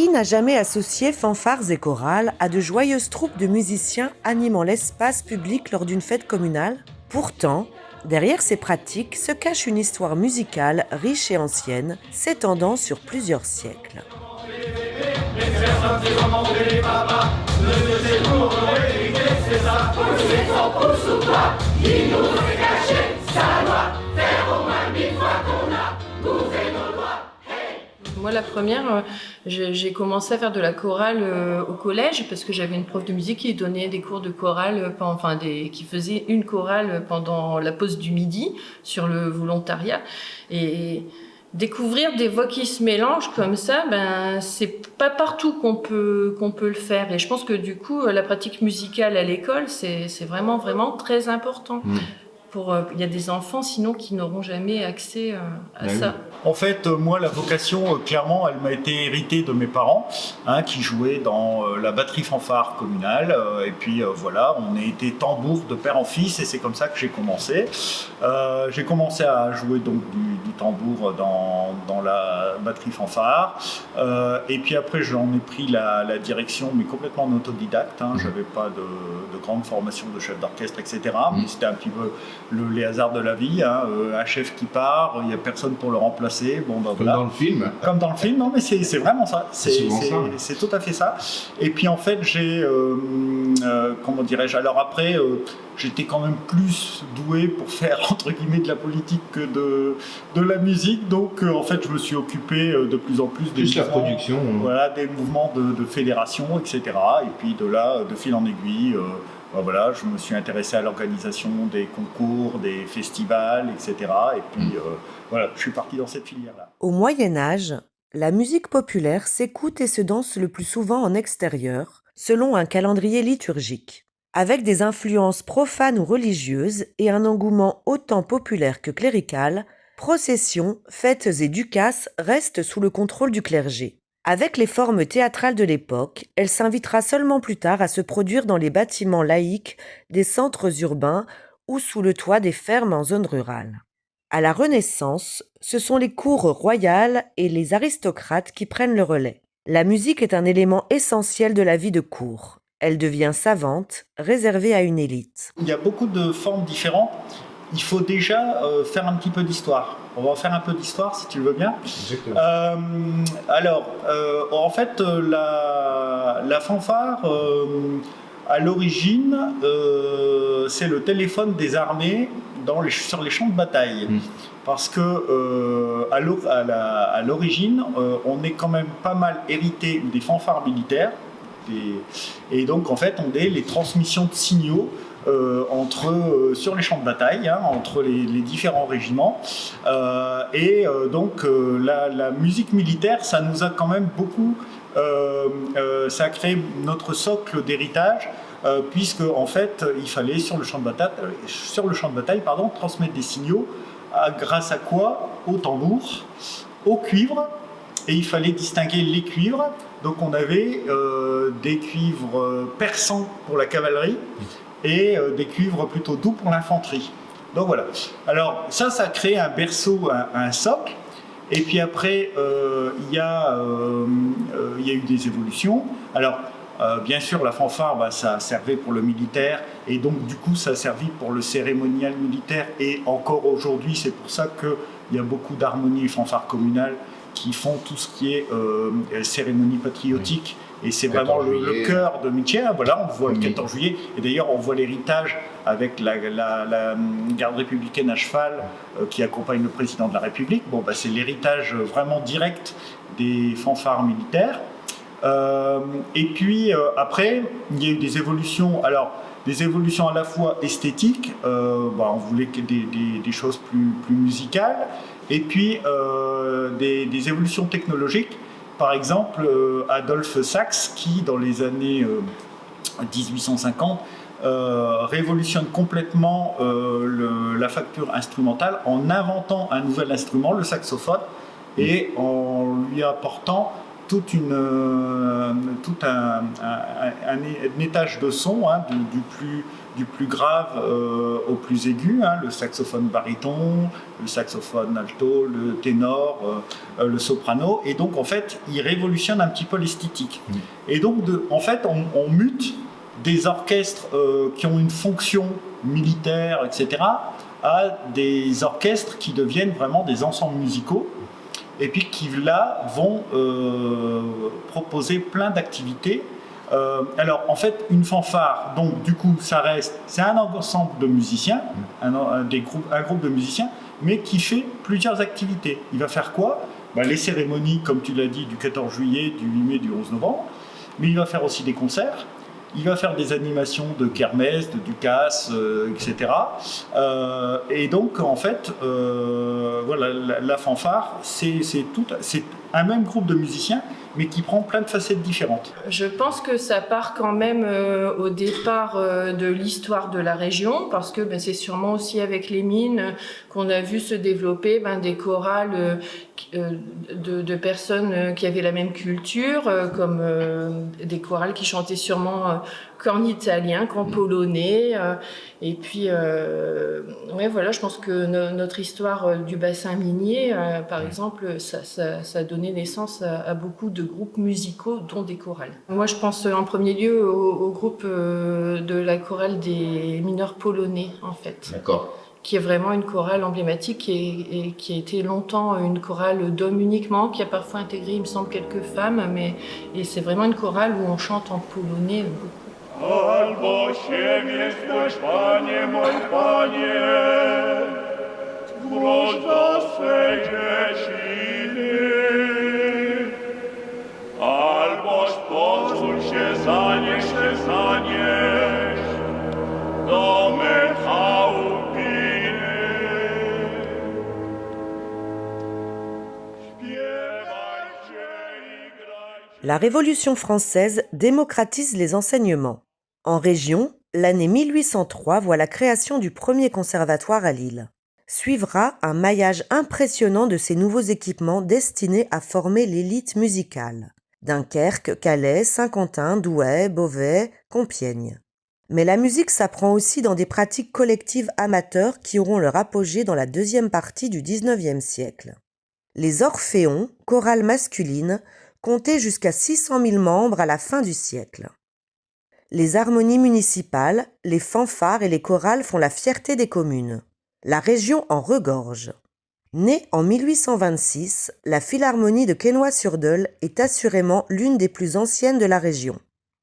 Qui n'a jamais associé fanfares et chorales à de joyeuses troupes de musiciens animant l'espace public lors d'une fête communale ? Pourtant, derrière ces pratiques se cache une histoire musicale riche et ancienne, s'étendant sur plusieurs siècles. Moi, la première, j'ai commencé à faire de la chorale au collège parce que j'avais une prof de musique qui donnait des cours de chorale, qui faisait une chorale pendant la pause du midi sur le volontariat. Et découvrir des voix qui se mélangent comme ça, c'est pas partout qu'on peut le faire. Et je pense que du coup, la pratique musicale à l'école, c'est vraiment, vraiment très important. Il y a des enfants sinon qui n'auront jamais accès à ça. En fait, moi, la vocation, clairement, elle m'a été héritée de mes parents, qui jouaient dans la batterie fanfare communale. Et puis voilà, on a été tambour de père en fils, et c'est comme ça que j'ai commencé. J'ai commencé à jouer donc du tambour dans la batterie fanfare. Et puis après, j'en ai pris la direction, mais complètement en autodidacte. J'avais pas de grande formation de chef d'orchestre, etc. Mais c'était un petit peu les hasards de la vie. Un chef qui part, il n'y a personne pour le remplacer. Comme voilà. dans le film. Comme dans le film, non mais c'est vraiment ça. C'est tout à fait ça. Et puis en fait, j'ai, comment dirais-je, alors après, j'étais quand même plus doué pour faire, entre guillemets, de la politique que de la musique. Donc en fait, je me suis occupé de plus en plus la production. Voilà, des mouvements de fédération, etc. Et puis de là, de fil en aiguille, voilà, je me suis intéressé à l'organisation des concours, des festivals, etc. Et puis voilà, je suis parti dans cette filière-là. Au Moyen-Âge, la musique populaire s'écoute et se danse le plus souvent en extérieur, selon un calendrier liturgique. Avec des influences profanes ou religieuses et un engouement autant populaire que clérical, processions, fêtes et ducasses restent sous le contrôle du clergé. Avec les formes théâtrales de l'époque, elle s'invitera seulement plus tard à se produire dans les bâtiments laïques des centres urbains ou sous le toit des fermes en zone rurale. À la Renaissance, ce sont les cours royales et les aristocrates qui prennent le relais. La musique est un élément essentiel de la vie de cour. Elle devient savante, réservée à une élite. Il y a beaucoup de formes différentes. Il faut déjà faire un petit peu d'histoire. On va en faire un peu d'histoire si tu le veux bien. En fait, la fanfare, à l'origine, c'est le téléphone des armées sur les champs de bataille. Parce que à l'origine, on est quand même pas mal hérité des fanfares militaires. Et donc, en fait, on a les transmissions de signaux sur les champs de bataille, entre les différents régiments. Donc, la musique militaire, ça nous a quand même beaucoup... ça a créé notre socle d'héritage, puisque, en fait, il fallait, sur le champ de bataille, transmettre des signaux, grâce à quoi? Au tambour, au cuivre, et il fallait distinguer les cuivres. Donc on avait des cuivres perçants pour la cavalerie et des cuivres plutôt doux pour l'infanterie. Donc voilà. Alors ça crée un berceau, un socle. Et puis après, il y a eu des évolutions. Alors bien sûr, la fanfare, ça servait pour le militaire, et donc du coup ça a servi pour le cérémonial militaire, et encore aujourd'hui, c'est pour ça qu'il y a beaucoup d'harmonies et fanfares communales qui font tout ce qui est cérémonie patriotique. Et c'est vraiment le cœur de métier. Voilà, on voit le 14 juillet. Et d'ailleurs, on voit l'héritage avec la garde républicaine à cheval qui accompagne le président de la République. C'est l'héritage vraiment direct des fanfares militaires. Et puis après, il y a eu des évolutions. Alors, des évolutions à la fois esthétiques. On voulait des choses plus musicales. Et puis des évolutions technologiques. Par exemple, Adolphe Sax, qui dans les années 1850 révolutionne complètement la facture instrumentale en inventant un nouvel instrument, le saxophone, et en lui apportant tout un étage de son, hein, du plus grave au plus aigu, hein, le saxophone baryton, le saxophone alto, le ténor, le soprano, et donc en fait il révolutionne un petit peu l'esthétique. Et donc en fait on mute des orchestres qui ont une fonction militaire, etc., à des orchestres qui deviennent vraiment des ensembles musicaux, et puis qui là vont proposer plein d'activités. Alors en fait une fanfare, donc du coup c'est un ensemble de musiciens, un groupe de musiciens, mais qui fait plusieurs activités. Il va faire quoi? Les cérémonies, comme tu l'as dit, du 14 juillet, du 8 mai, du 11 novembre, mais il va faire aussi des concerts. Il va faire des animations de kermesse, de ducasse, etc. Et donc, en fait, voilà, la fanfare, c'est un même groupe de musiciens, mais qui prend plein de facettes différentes. Je pense que ça part quand même au départ de l'histoire de la région, parce que c'est sûrement aussi avec les mines qu'on a vu se développer des chorales de personnes qui avaient la même culture, comme des chorales qui chantaient sûrement qu'en italien, qu'en polonais. Et puis, voilà, je pense que notre histoire du bassin minier, par exemple, ça a donné naissance à beaucoup de groupes musicaux, dont des chorales. Moi, je pense en premier lieu au groupe de la chorale des mineurs polonais, en fait. D'accord. Qui est vraiment une chorale emblématique et qui a été longtemps une chorale d'hommes uniquement, qui a parfois intégré, il me semble, quelques femmes, et c'est vraiment une chorale où on chante en polonais beaucoup. Albo siemię swój, Panie mój Panie, wróć do swej dzieciny, alboż pozwól się zanieść do mych chałupiny. Śpiewajcie i grajcie. La Révolution française démocratise les enseignements. En région, l'année 1803 voit la création du premier conservatoire à Lille. Suivra un maillage impressionnant de ces nouveaux équipements destinés à former l'élite musicale. Dunkerque, Calais, Saint-Quentin, Douai, Beauvais, Compiègne. Mais la musique s'apprend aussi dans des pratiques collectives amateurs qui auront leur apogée dans la deuxième partie du XIXe siècle. Les orphéons, chorales masculines, comptaient jusqu'à 600 000 membres à la fin du siècle. Les harmonies municipales, les fanfares et les chorales font la fierté des communes. La région en regorge. Née en 1826, la Philharmonie de Quesnoy-sur-Deuil est assurément l'une des plus anciennes de la région.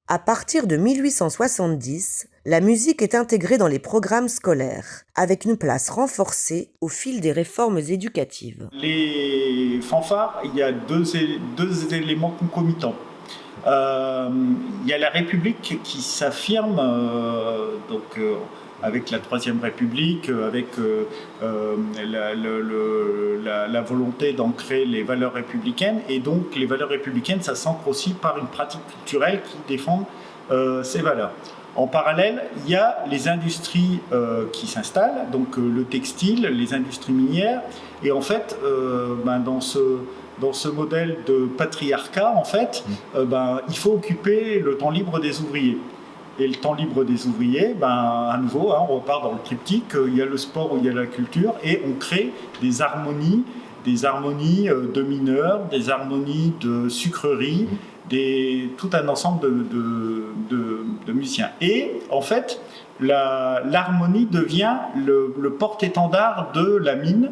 À partir de 1870, la musique est intégrée dans les programmes scolaires, avec une place renforcée au fil des réformes éducatives. Les fanfares, il y a deux éléments concomitants. Il y a la République qui s'affirme, avec la Troisième République, avec la volonté d'ancrer les valeurs républicaines, et donc les valeurs républicaines, ça s'ancre aussi par une pratique culturelle qui défend ces valeurs. En parallèle, il y a les industries qui s'installent, donc le textile, les industries minières, et en fait, dans ce modèle de patriarcat, en fait, il faut occuper le temps libre des ouvriers. Et le temps libre des ouvriers, à nouveau, on repart dans le triptyque, il y a le sport où il y a la culture, et on crée des harmonies de mineurs, des harmonies de sucreries, tout un ensemble de musiciens. Et en fait, l'harmonie devient le porte-étendard de la mine.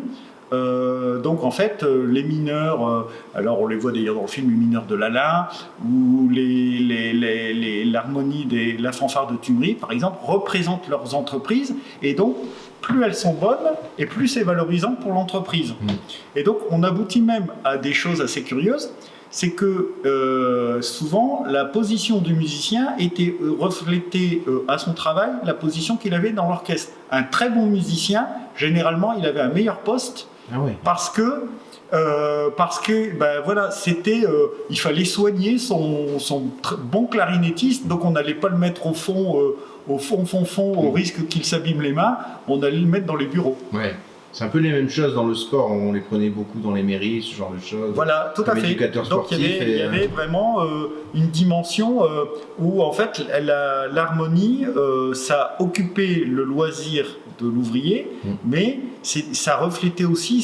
Donc en fait, les mineurs, alors on les voit d'ailleurs dans le film, les mineurs de l'Alain, ou l'harmonie la fanfare de Tumerie, par exemple, représentent leurs entreprises, et donc plus elles sont bonnes, et plus c'est valorisant pour l'entreprise. Et donc on aboutit même à des choses assez curieuses, c'est que souvent la position du musicien était reflétée à son travail, la position qu'il avait dans l'orchestre. Un très bon musicien, généralement, il avait un meilleur poste. Ah oui. Parce que voilà, il fallait soigner son bon clarinettiste, donc on n'allait pas le mettre au fond, au risque qu'il s'abîme les mains, on allait le mettre dans les bureaux. Ouais. C'est un peu les mêmes choses dans le sport, on les prenait beaucoup dans les mairies, ce genre de choses. Voilà, tout à Comme fait. éducateur Donc il sportif y avait vraiment une dimension où en fait l'harmonie, ça occupait le loisir de l'ouvrier, mais ça reflétait aussi,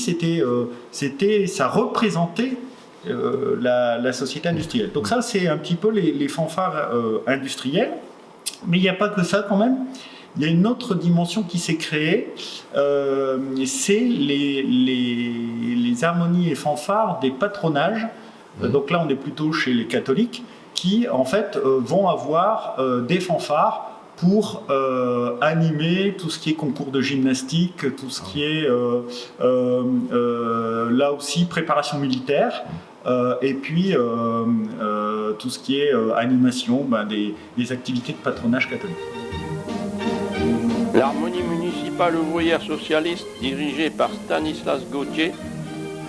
ça représentait la société industrielle. Donc ça, c'est un petit peu les fanfares industrielles, mais il n'y a pas que ça quand même. Il y a une autre dimension qui s'est créée, c'est les harmonies et fanfares des patronages. Donc là, on est plutôt chez les catholiques, qui en fait vont avoir des fanfares pour animer tout ce qui est concours de gymnastique, tout ce qui est là aussi préparation militaire. Et puis tout ce qui est animation des activités de patronage catholique. L'harmonie municipale ouvrière socialiste, dirigée par Stanislas Gauthier,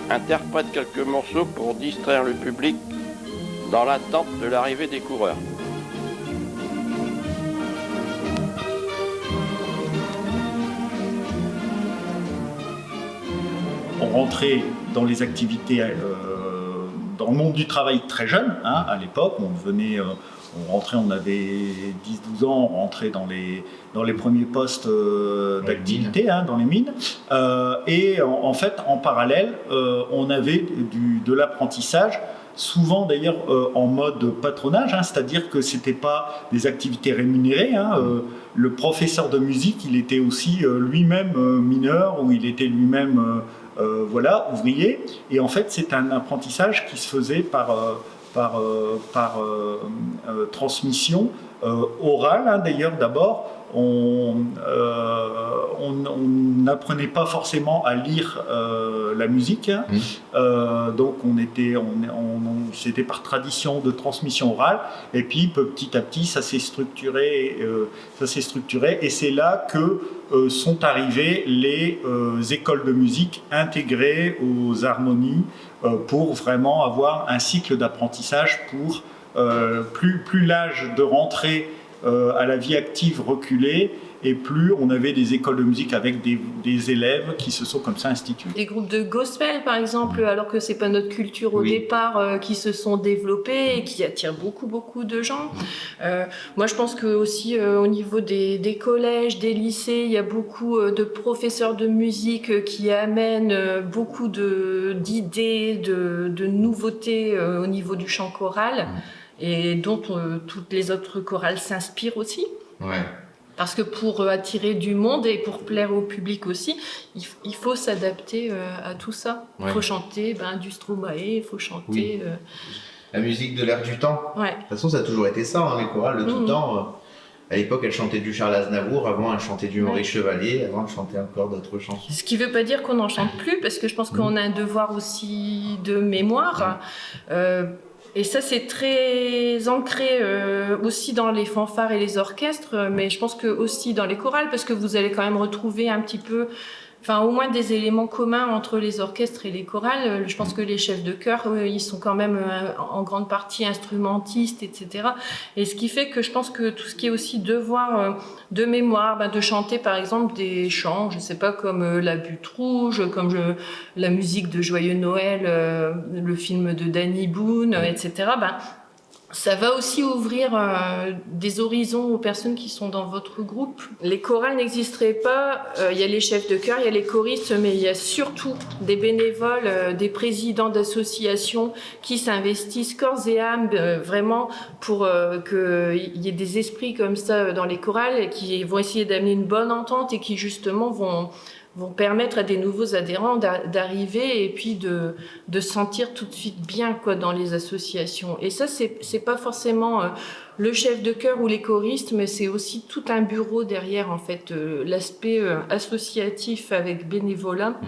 interprète quelques morceaux pour distraire le public dans l'attente de l'arrivée des coureurs. On rentrait dans les activités, dans le monde du travail très jeune, hein, à l'époque. On rentrait, on avait 10-12 ans, on rentrait dans les premiers postes d'activité, hein, dans les mines. Et en fait, en parallèle, on avait de l'apprentissage, souvent d'ailleurs en mode patronage, hein, c'est-à-dire que c'était pas des activités rémunérées. Hein, le professeur de musique, il était aussi lui-même mineur, ou il était lui-même ouvrier. Et en fait, c'est un apprentissage qui se faisait par transmission orale, hein, d'ailleurs d'abord. On n'apprenait pas forcément à lire la musique, hein. Donc c'était par tradition de transmission orale, et puis petit à petit ça s'est structuré, et c'est là que sont arrivées les écoles de musique intégrées aux harmonies, pour vraiment avoir un cycle d'apprentissage pour plus l'âge de rentrée à la vie active reculait, et plus on avait des écoles de musique avec des élèves qui se sont comme ça institués. Des groupes de gospel, par exemple, alors que c'est pas notre culture au départ, qui se sont développés et qui attirent beaucoup de gens. Moi, je pense que aussi au niveau des collèges, des lycées, il y a beaucoup de professeurs de musique qui amènent beaucoup d'idées, de nouveautés au niveau du chant choral, et dont toutes les autres chorales s'inspirent aussi. Ouais. Parce que pour attirer du monde et pour plaire au public aussi, il faut s'adapter à tout ça. Il faut chanter du Stromae, il faut chanter... La musique de l'air du temps. Ouais. De toute façon, ça a toujours été ça, hein, les chorales de tout temps. À l'époque, elles chantaient du Charles Aznavour, avant elles chantaient du Maurice Chevalier, avant elles chantaient encore d'autres chansons. Ce qui ne veut pas dire qu'on n'en chante plus, parce que je pense qu'on a un devoir aussi de mémoire. Et ça, c'est très ancré aussi dans les fanfares et les orchestres, mais je pense que aussi dans les chorales, parce que vous allez quand même retrouver un petit peu, au moins des éléments communs entre les orchestres et les chorales. Je pense que les chefs de chœur, ils sont quand même en grande partie instrumentistes, etc. Et ce qui fait que je pense que tout ce qui est aussi devoir de mémoire, de chanter par exemple des chants, je sais pas, comme La Butte Rouge, comme la musique de Joyeux Noël, le film de Danny Boone, etc. Ça va aussi ouvrir des horizons aux personnes qui sont dans votre groupe. Les chorales n'existeraient pas, il y a les chefs de chœur, il y a les choristes, mais il y a surtout des bénévoles, des présidents d'associations qui s'investissent corps et âme vraiment pour qu'il y ait des esprits comme ça dans les chorales qui vont essayer d'amener une bonne entente et qui justement vont permettre à des nouveaux adhérents d'arriver et puis de se sentir tout de suite bien dans les associations. Et ça, c'est pas forcément le chef de chœur ou les choristes, mais c'est aussi tout un bureau derrière, en fait. L'aspect associatif avec bénévolat,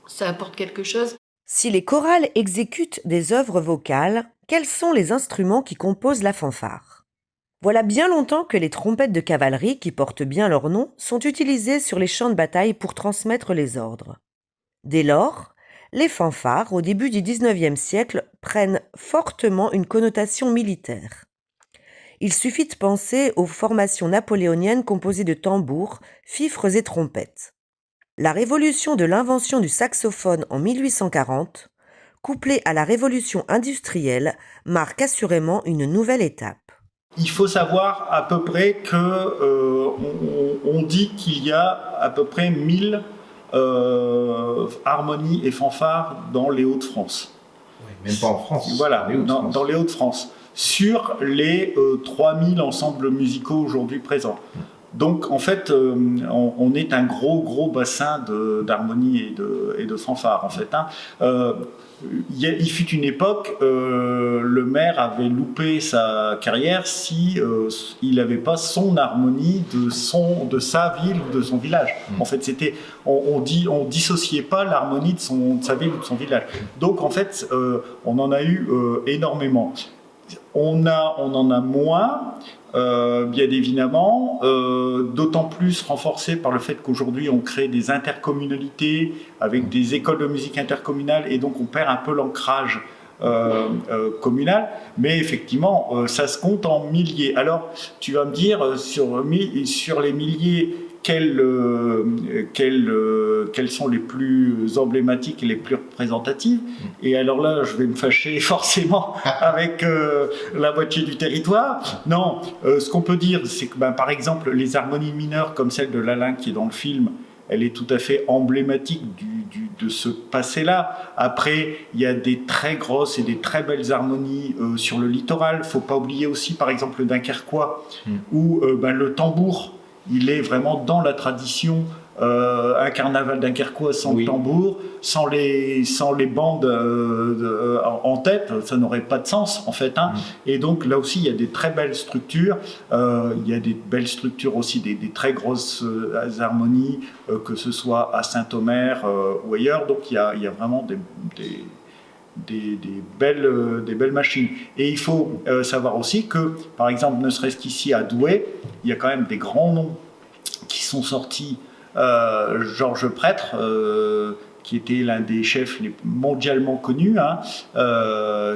ça apporte quelque chose. Si les chorales exécutent des œuvres vocales, quels sont les instruments qui composent la fanfare ? Voilà bien longtemps que les trompettes de cavalerie, qui portent bien leur nom, sont utilisées sur les champs de bataille pour transmettre les ordres. Dès lors, les fanfares, au début du XIXe siècle, prennent fortement une connotation militaire. Il suffit de penser aux formations napoléoniennes composées de tambours, fifres et trompettes. La révolution de l'invention du saxophone en 1840, couplée à la révolution industrielle, marque assurément une nouvelle étape. Il faut savoir à peu près que on dit qu'il y a à peu près 1000 harmonies et fanfares dans les Hauts-de-France. Ouais, même pas en France. Voilà, les Hauts-de-France. dans les Hauts-de-France. Sur les 3000 ensembles musicaux aujourd'hui présents. Donc en fait, on est un gros bassin d'harmonie et de fanfare en fait. Hein. Il fut une époque, le maire avait loupé sa carrière si il n'avait pas son harmonie de sa ville ou de son village. En fait, c'était on dissociait pas l'harmonie de sa ville ou de son village. Donc en fait, on en a eu énormément. On en a moins, bien évidemment, d'autant plus renforcé par le fait qu'aujourd'hui on crée des intercommunalités avec des écoles de musique intercommunales et donc on perd un peu l'ancrage communal, mais effectivement ça se compte en milliers. Alors tu vas me dire sur les milliers quels sont les plus emblématiques et les plus représentatives. Et alors là, je vais me fâcher forcément avec la moitié du territoire. Non, ce qu'on peut dire, c'est que par exemple, les harmonies mineures comme celle de Lalain qui est dans le film, elle est tout à fait emblématique de ce passé-là. Après, il y a des très grosses et des très belles harmonies sur le littoral. Il ne faut pas oublier aussi, par exemple, le Dunkerquois, où le tambour, il est vraiment dans la tradition. Un carnaval dunkerquois sans tambour, sans les bandes en tête, ça n'aurait pas de sens en fait. Hein. Et donc là aussi, il y a des très belles structures. Il y a des belles structures aussi, des très grosses harmonies, que ce soit à Saint-Omer ou ailleurs. Donc il y a vraiment des belles machines. Et il faut savoir aussi que, par exemple, ne serait-ce qu'ici à Douai, il y a quand même des grands noms qui sont sortis. Georges Prêtre, qui était l'un des chefs les mondialement connus, hein,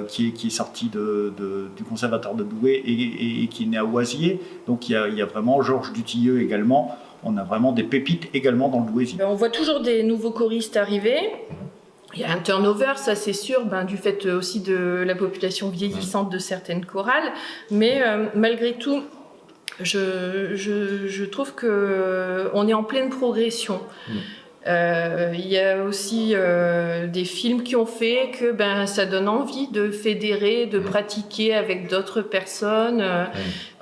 qui est sorti du conservatoire de Douai et qui est né à Oisier. Donc il y a vraiment Georges Dutilleux également. On a vraiment des pépites également dans le Douaisis. On voit toujours des nouveaux choristes arriver. Il y a un turnover, ça c'est sûr, du fait aussi de la population vieillissante de certaines chorales. Mais malgré tout, je trouve qu'on est en pleine progression. Il y a aussi des films qui ont fait que ça donne envie de fédérer, de pratiquer avec d'autres personnes.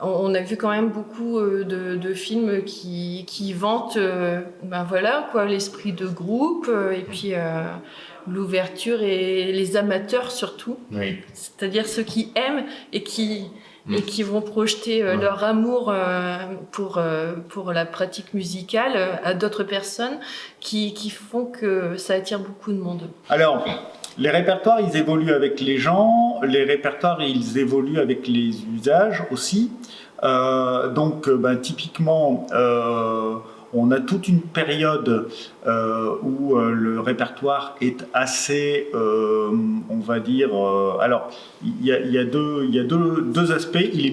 On a vu quand même beaucoup de films qui vantent l'esprit de groupe et puis l'ouverture et les amateurs surtout. Oui. C'est-à-dire ceux qui aiment et qui vont projeter leur amour pour la pratique musicale à d'autres personnes qui font que ça attire beaucoup de monde. Alors, les répertoires, ils évoluent avec les gens, les répertoires, ils évoluent avec les usages aussi. Typiquement, on a toute une période où le répertoire est assez, on va dire... alors, il y a deux aspects. Il est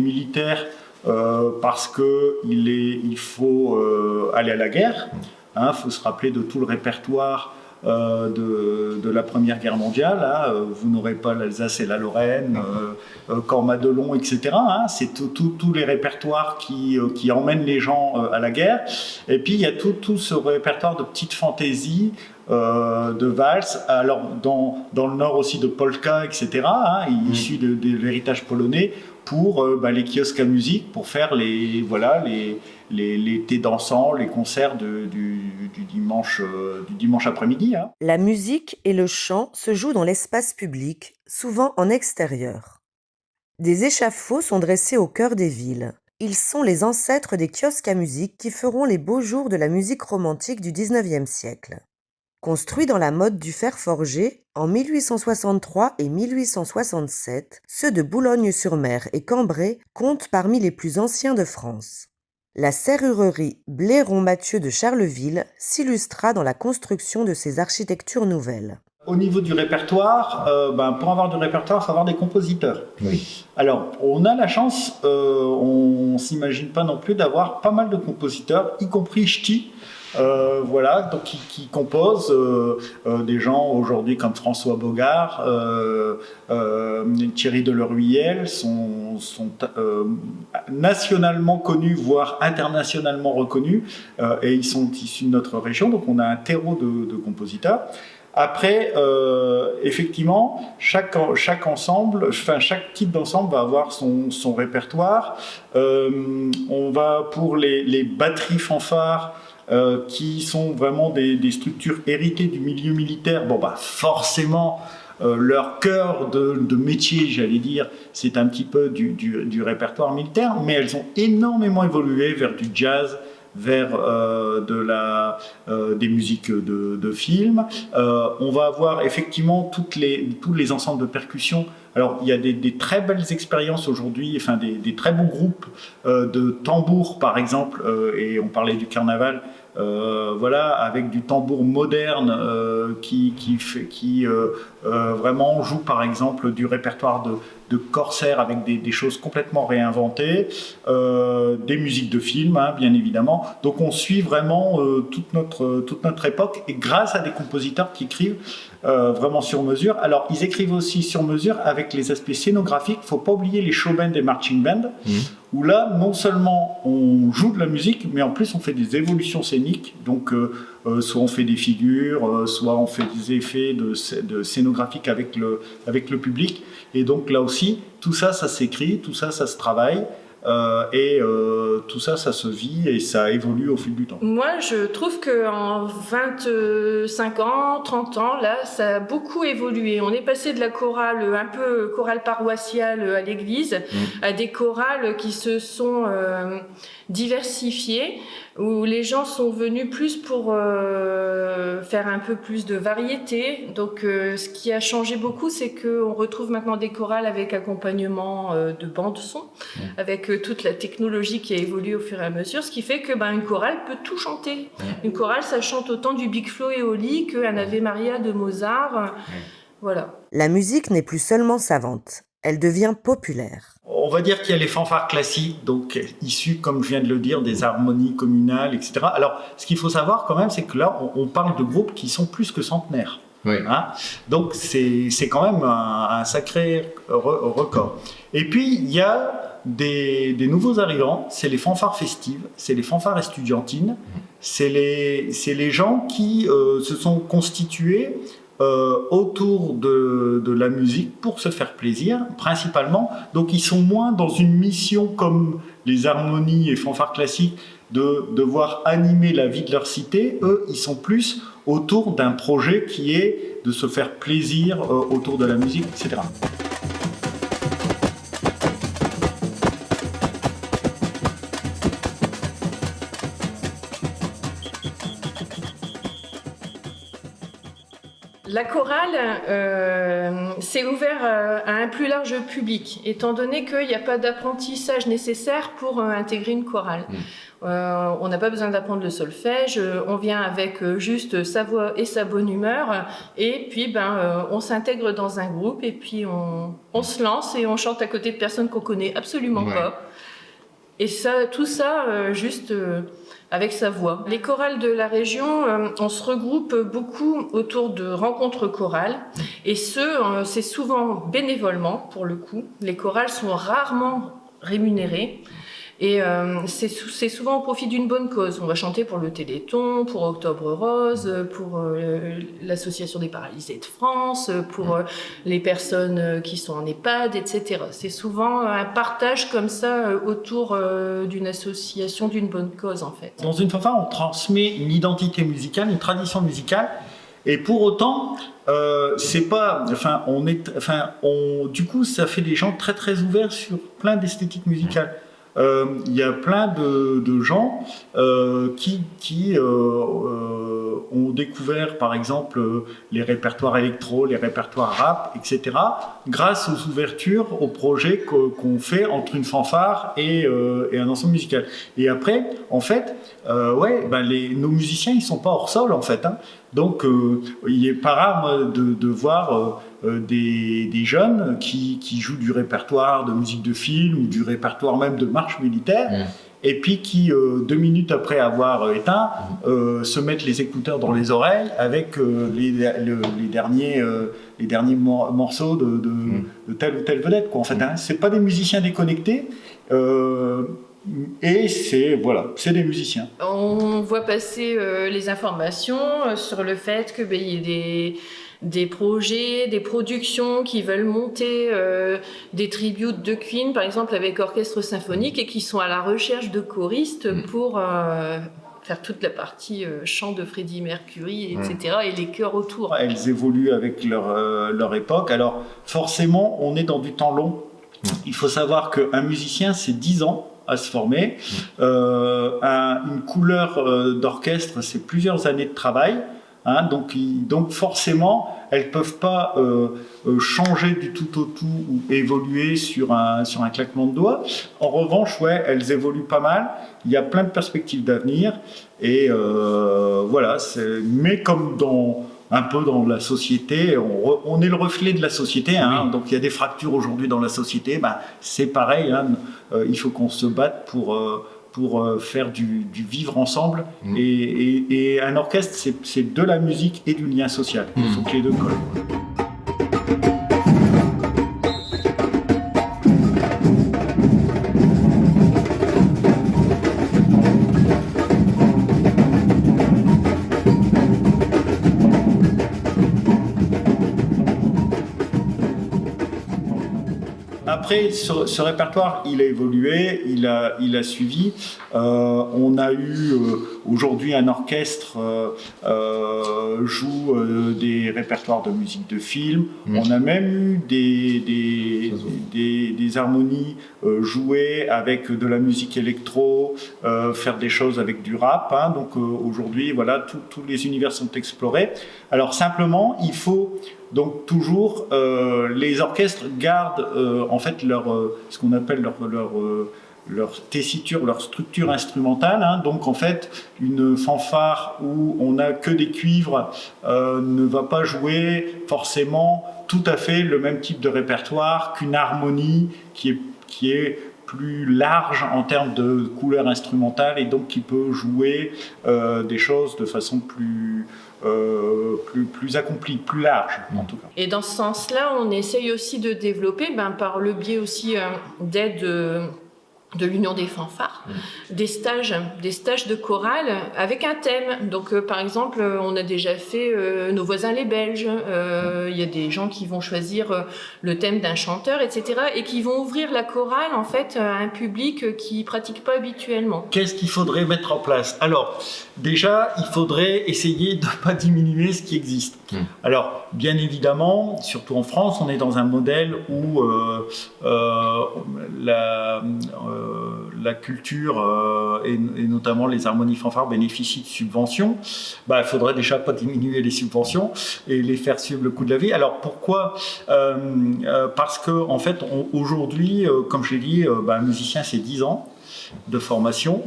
militaire. Parce qu'il faut aller à la guerre. Il faut se rappeler de tout le répertoire de la Première Guerre mondiale. Vous n'aurez pas l'Alsace et la Lorraine, Corps-Madelon, etc. C'est tous les répertoires qui emmènent les gens à la guerre. Et puis il y a tout ce répertoire de petites fantaisies, de valses, alors dans le nord aussi de polka, etc., issus de l'héritage polonais, pour les kiosques à musique, pour faire les thés dansants, les concerts du dimanche après-midi. La musique et le chant se jouent dans l'espace public, souvent en extérieur. Des échafauds sont dressés au cœur des villes. Ils sont les ancêtres des kiosques à musique qui feront les beaux jours de la musique romantique du XIXe siècle. Construits dans la mode du fer forgé, en 1863 et 1867, ceux de Boulogne-sur-Mer et Cambrai comptent parmi les plus anciens de France. La serrurerie Blairon-Mathieu de Charleville s'illustra dans la construction de ces architectures nouvelles. Au niveau du répertoire, pour avoir du répertoire, il faut avoir des compositeurs. Oui. Alors, on a la chance, on ne s'imagine pas non plus d'avoir pas mal de compositeurs, y compris Ch'ti, donc qui composent des gens aujourd'hui comme François Bogart, Thierry Deloruyel sont nationalement connus, voire internationalement reconnus, et ils sont issus de notre région, donc on a un terreau de compositeurs. Après, effectivement, chaque type d'ensemble va avoir son répertoire. On va pour les batteries fanfares, qui sont vraiment des structures héritées du milieu militaire. Forcément, leur cœur de métier, j'allais dire, c'est un petit peu du répertoire militaire, mais elles ont énormément évolué vers du jazz, vers des musiques de films. On va avoir effectivement tous les ensembles de percussions. Alors, il y a des très belles expériences aujourd'hui, des très bons groupes de tambours, par exemple, et on parlait du carnaval, avec du tambour moderne qui vraiment joue, par exemple, du répertoire de Corsair avec des choses complètement réinventées, des musiques de films, bien évidemment. Donc on suit vraiment toute notre époque, et grâce à des compositeurs qui écrivent vraiment sur mesure. Alors ils écrivent aussi sur mesure avec les aspects scénographiques. Il ne faut pas oublier les show bands et marching bands, où là non seulement on joue de la musique, mais en plus on fait des évolutions scéniques. Donc soit on fait des figures, soit on fait des effets de scénographique avec le public. Et donc là aussi, tout ça s'écrit, tout ça se travaille, et tout ça se vit et ça évolue au fil du temps. Moi, je trouve qu'en 25 ans, 30 ans, là, ça a beaucoup évolué. On est passé de la chorale, un peu chorale paroissiale à l'église, à des chorales qui se sont diversifiées, où les gens sont venus plus pour faire un peu plus de variété. Donc, ce qui a changé beaucoup, c'est qu'on retrouve maintenant des chorales avec accompagnement de bande-son, avec toute la technologie qui a évolué au fur et à mesure, ce qui fait que une chorale peut tout chanter. Une chorale, ça chante autant du Big Flo et Oli qu'un Ave Maria de Mozart. Voilà. La musique n'est plus seulement savante, elle devient populaire. On va dire qu'il y a les fanfares classiques, donc issus, comme je viens de le dire, des harmonies communales, etc. Alors, ce qu'il faut savoir quand même, c'est que là, on parle de groupes qui sont plus que centenaires. Oui. Donc, c'est quand même un sacré record. Et puis, il y a des nouveaux arrivants, c'est les fanfares festives, c'est les fanfares estudiantines, c'est les gens qui se sont constitués autour de la musique pour se faire plaisir, principalement. Donc ils sont moins dans une mission comme les harmonies et fanfares classiques de devoir animer la vie de leur cité. Eux, ils sont plus autour d'un projet qui est de se faire plaisir autour de la musique, etc. La chorale, c'est ouvert à un plus large public, étant donné qu'il n'y a pas d'apprentissage nécessaire pour intégrer une chorale. On n'a pas besoin d'apprendre le solfège, on vient avec juste sa voix et sa bonne humeur, et puis on s'intègre dans un groupe, et puis on se lance et on chante à côté de personnes qu'on connaît absolument pas. Et ça, tout ça, juste avec sa voix. Les chorales de la région, on se regroupe beaucoup autour de rencontres chorales, et c'est souvent bénévolement, pour le coup. Les chorales sont rarement rémunérées, et c'est souvent au profit d'une bonne cause. On va chanter pour le Téléthon, pour Octobre Rose, pour l'Association des paralysés de France, pour les personnes qui sont en EHPAD, etc. C'est souvent un partage comme ça autour d'une association, d'une bonne cause, en fait. Dans une fanfare, on transmet une identité musicale, une tradition musicale, et pour autant, c'est pas, du coup, ça fait des gens très très ouverts sur plein d'esthétiques musicales. Il y a plein de gens qui ont découvert par exemple les répertoires électro, les répertoires rap, etc. grâce aux ouvertures, aux projets qu'on fait entre une fanfare et un ensemble musical. Et après, en fait, nos musiciens, ils sont pas hors sol en fait. Hein. Donc, il est pas rare moi, de voir des jeunes qui jouent du répertoire de musique de film ou du répertoire même de marche militaire. Et puis qui, 2 minutes après avoir éteint, se mettent les écouteurs dans les oreilles avec les derniers morceaux de telle ou telle vedette. Quoi. En fait, hein, c'est pas des musiciens déconnectés. Et c'est des musiciens. On voit passer les informations sur le fait que y ait des projets, des productions qui veulent monter des tributes de Queen, par exemple avec orchestre symphonique, et qui sont à la recherche de choristes pour faire toute la partie chant de Freddie Mercury, etc. et les chœurs autour. Elles évoluent avec leur époque. Alors forcément, on est dans du temps long. Il faut savoir qu'un musicien, c'est 10 ans à se former. Une couleur d'orchestre, c'est plusieurs années de travail. Hein, donc forcément, elles ne peuvent pas changer du tout au tout ou évoluer sur un claquement de doigts. En revanche, elles évoluent pas mal. Il y a plein de perspectives d'avenir. Et voilà, mais comme un peu dans la société, on est le reflet de la société. Hein, donc il y a des fractures aujourd'hui dans la société. C'est pareil, hein, il faut qu'on se batte pour faire du vivre ensemble. Et un orchestre, c'est de la musique et du lien social. Il faut que les deux collent. Après, ce répertoire, il a évolué, il a suivi. On a eu aujourd'hui un orchestre joue des répertoires de musique de film. On a même eu des harmonies jouées avec de la musique électro, faire des choses avec du rap. Hein. Donc aujourd'hui, voilà, tous les univers sont explorés. Alors simplement, il faut donc toujours les orchestres gardent en fait ce qu'on appelle leur tessiture, leur structure instrumentale. Hein. Donc en fait, une fanfare où on n'a que des cuivres ne va pas jouer forcément tout à fait le même type de répertoire qu'une harmonie qui est plus large en termes de couleur instrumentale et donc qui peut jouer des choses de façon plus accomplie, plus large en tout cas. Et dans ce sens-là, on essaye aussi de développer, par le biais aussi d'aide de l'Union des fanfares, des stages de chorale avec un thème. Donc, par exemple, on a déjà fait Nos voisins les Belges. Il y a des gens qui vont choisir le thème d'un chanteur, etc., et qui vont ouvrir la chorale en fait à un public qui pratique pas habituellement. Qu'est-ce qu'il faudrait mettre en place ? Alors, déjà, il faudrait essayer de ne pas diminuer ce qui existe. Alors, bien évidemment, surtout en France, on est dans un modèle où la culture et notamment les harmonies fanfares bénéficient de subventions. Il faudrait déjà pas diminuer les subventions et les faire suivre le coût de la vie. Alors pourquoi ? Parce que en fait, aujourd'hui, comme je l'ai dit, un musicien c'est 10 ans de formation.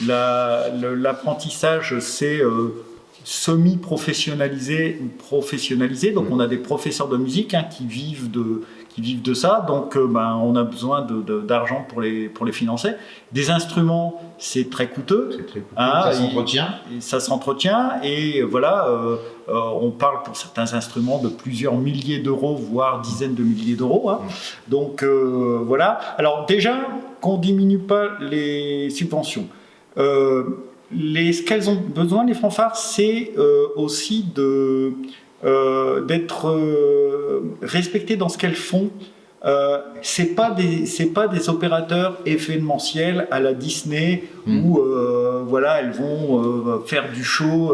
L'apprentissage c'est semi-professionnalisé ou professionnalisé. Donc on a des professeurs de musique qui vivent de ça, donc on a besoin d'argent pour les financer. Des instruments, c'est très coûteux. Ça s'entretient. Ça s'entretient et voilà, on parle pour certains instruments de plusieurs milliers d'euros, voire dizaines de milliers d'euros. Hein. Donc voilà. Alors déjà, qu'on diminue pas les subventions. Ce qu'elles ont besoin, les fanfares, c'est aussi d'être respectées dans ce qu'elles font. C'est pas des opérateurs événementiels à la Disney où elles vont faire du show,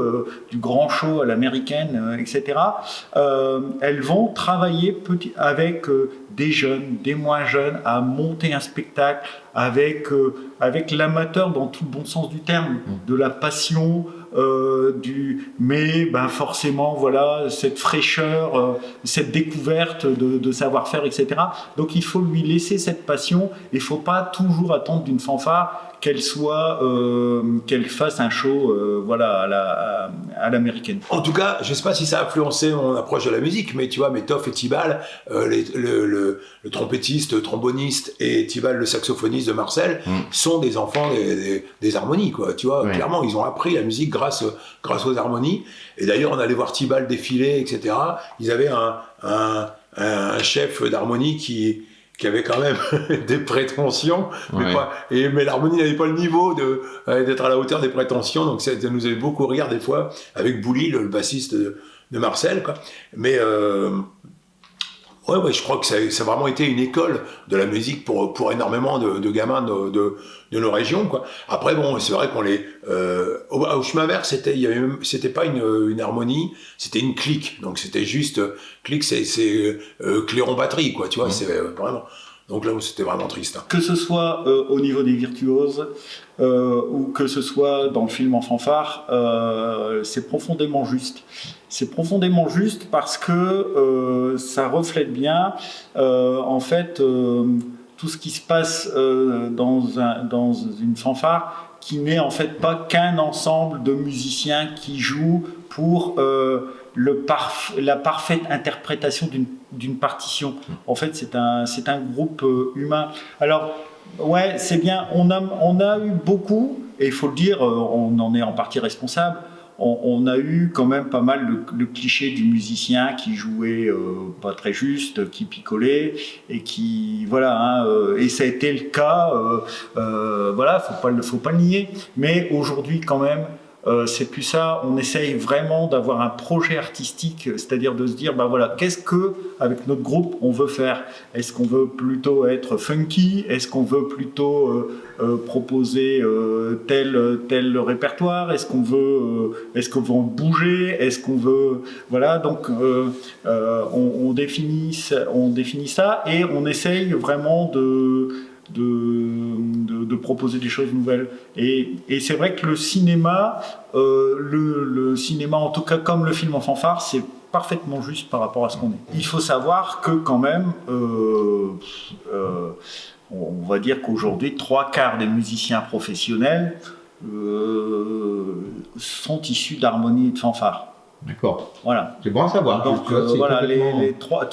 du grand show à l'américaine, etc. Elles vont travailler avec des jeunes, des moins jeunes, à monter un spectacle avec l'amateur dans tout le bon sens du terme, de la passion, mais forcément, voilà, cette fraîcheur, cette découverte de savoir-faire, etc. Donc il faut lui laisser cette passion, et il ne faut pas toujours attendre d'une fanfare qu'elle fasse un show à l'américaine. En tout cas, je ne sais pas si ça a influencé mon approche de la musique, mais tu vois, Métoff et Tibal, le trompettiste, le tromboniste, et Tibal, le saxophoniste de Marcel, sont des enfants des harmonies, quoi. Tu vois, clairement, ils ont appris la musique grâce aux harmonies. Et d'ailleurs, on allait voir Tibal défiler, etc. Ils avaient un chef d'harmonie qui avait quand même des prétentions, mais l'harmonie n'avait pas le niveau d'être à la hauteur des prétentions, donc ça nous avait beaucoup rire des fois, avec Bouli, le bassiste de Marcel, quoi. Mais je crois que ça a vraiment été une école de la musique pour énormément de gamins de nos régions, quoi. Après, bon, c'est vrai qu'on au chemin vert, c'était pas une harmonie, c'était une clique. Donc c'était juste, clique, c'est clairon batterie, quoi, tu vois, c'est vraiment. Donc là, c'était vraiment triste. Hein. Que ce soit au niveau des virtuoses, ou que ce soit dans le film en fanfare, c'est profondément juste. C'est profondément juste parce que ça reflète bien, en fait, tout ce qui se passe dans une fanfare, qui n'est en fait pas qu'un ensemble de musiciens qui jouent pour la parfaite interprétation d'une partition. En fait, c'est un groupe humain. Alors, ouais, c'est bien, on a eu beaucoup, et il faut le dire, on en est en partie responsable. On a eu quand même pas mal le cliché du musicien qui jouait pas très juste, qui picolait, et qui et ça a été le cas, faut pas le nier. Mais aujourd'hui quand même, c'est plus ça. On essaye vraiment d'avoir un projet artistique, c'est-à-dire de se dire, qu'est-ce que avec notre groupe on veut faire ? Est-ce qu'on veut plutôt être funky ? Est-ce qu'on veut plutôt proposer tel répertoire ? Est-ce qu'on veut en bouger ? Est-ce qu'on veut donc on définit ça, et on essaye vraiment de proposer des choses nouvelles. Et c'est vrai que le cinéma, en tout cas comme le film en fanfare, c'est parfaitement juste par rapport à ce qu'on est. Il faut savoir que quand même, on va dire qu'aujourd'hui, 3/4 des musiciens professionnels sont issus d'harmonie et de fanfare. D'accord. Voilà. C'est bon à savoir. Donc les trois,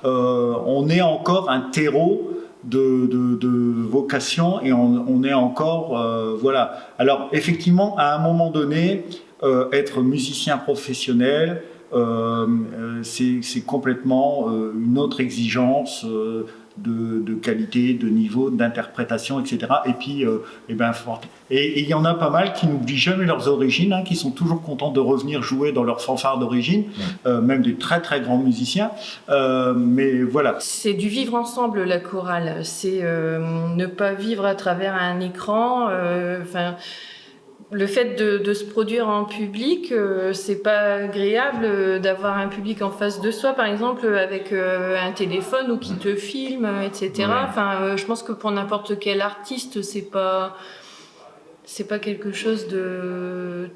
on est encore un terreau de vocation, et on est encore Alors effectivement, à un moment donné, être musicien professionnel, c'est complètement une autre exigence de qualité, de niveau, d'interprétation, etc. Et puis, et il y en a pas mal qui n'oublient jamais leurs origines, qui sont toujours contents de revenir jouer dans leur fanfare d'origine, même des très très grands musiciens. Mais voilà. C'est du vivre ensemble, la chorale. C'est ne pas vivre à travers un écran. Le fait de se produire en public, c'est pas agréable d'avoir un public en face de soi, par exemple, avec un téléphone ou qui te filme, etc. Je pense que pour n'importe quel artiste, c'est pas quelque chose de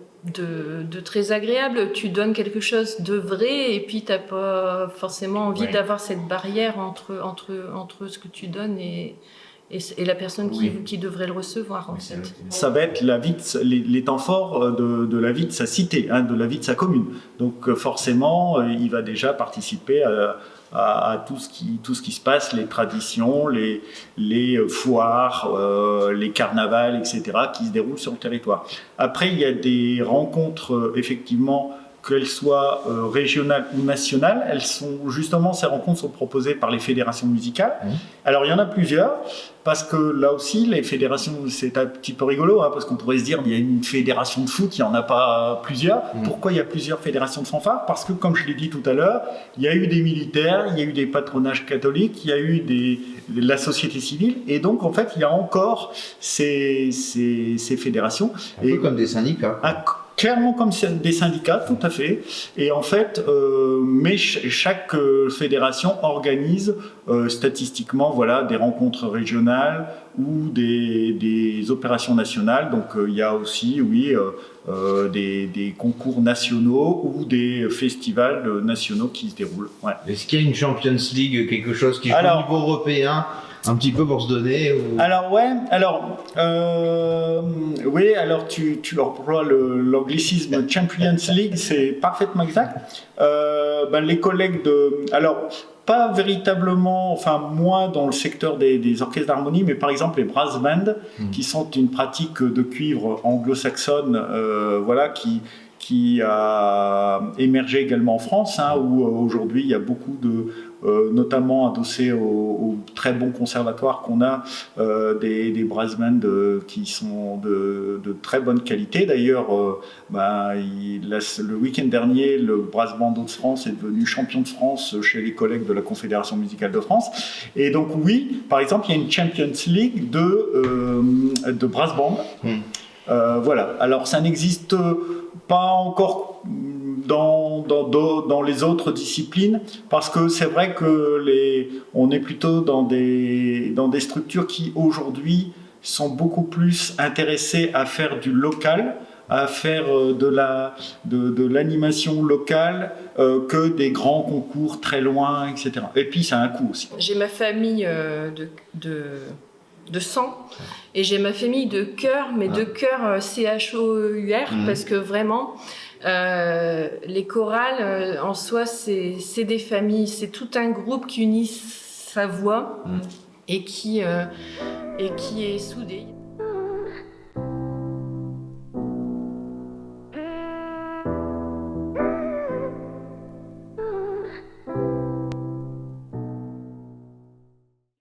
très agréable. Tu donnes quelque chose de vrai, et puis t'as pas forcément envie d'avoir cette barrière entre ce que tu donnes et la personne qui devrait le recevoir, en fait. Ça va être les temps forts de la vie de sa cité, de la vie de sa commune. Donc forcément, il va déjà participer à tout ce qui se passe, les traditions, les foires, les carnavals, etc., qui se déroulent sur le territoire. Après, il y a des rencontres, effectivement, qu'elles soient régionales ou nationales. Ces rencontres sont proposées par les fédérations musicales. Alors, il y en a plusieurs, parce que là aussi, les fédérations, c'est un petit peu rigolo, parce qu'on pourrait se dire, il y a une fédération de foot, il n'y en a pas plusieurs. Pourquoi il y a plusieurs fédérations de fanfare ? Parce que, comme je l'ai dit tout à l'heure, il y a eu des militaires, il y a eu des patronages catholiques, il y a eu la société civile, et donc, en fait, il y a encore ces fédérations. Un peu comme des syndicats. Clairement comme des syndicats, tout à fait. Et en fait, mais chaque fédération organise statistiquement des rencontres régionales ou des opérations nationales. Donc il y a aussi, oui, des concours nationaux ou des festivals nationaux qui se déroulent. Ouais. Est-ce qu'il y a une Champions League, quelque chose qui joue au niveau européen, un petit peu pour se donner ou... Alors ouais, oui, alors tu emploies l'anglicisme Champions League, c'est parfaitement exact. Les collègues alors pas véritablement, enfin moins dans le secteur des orchestres d'harmonie, mais par exemple les brass bands, qui sont une pratique de cuivre anglo-saxonne, voilà, qui a émergé également en France, où aujourd'hui il y a beaucoup notamment adossés au très bon conservatoire qu'on a, des brass bands qui sont de très bonne qualité. D'ailleurs, le week-end dernier, le brass band Hauts-de-France est devenu champion de France chez les collègues de la Confédération musicale de France. Et donc oui, par exemple, il y a une Champions League de brass band. Voilà. Alors ça n'existe pas encore dans les autres disciplines, parce que c'est vrai que on est plutôt dans des structures qui aujourd'hui sont beaucoup plus intéressées à faire du local, à faire de l'animation locale, que des grands concours très loin, etc. Et puis ça a un coût aussi. J'ai ma famille de sang, et j'ai ma famille de chœur, mais de chœur CHOEUR, parce que vraiment les chorales en soi c'est des familles, c'est tout un groupe qui unit sa voix et qui est soudé.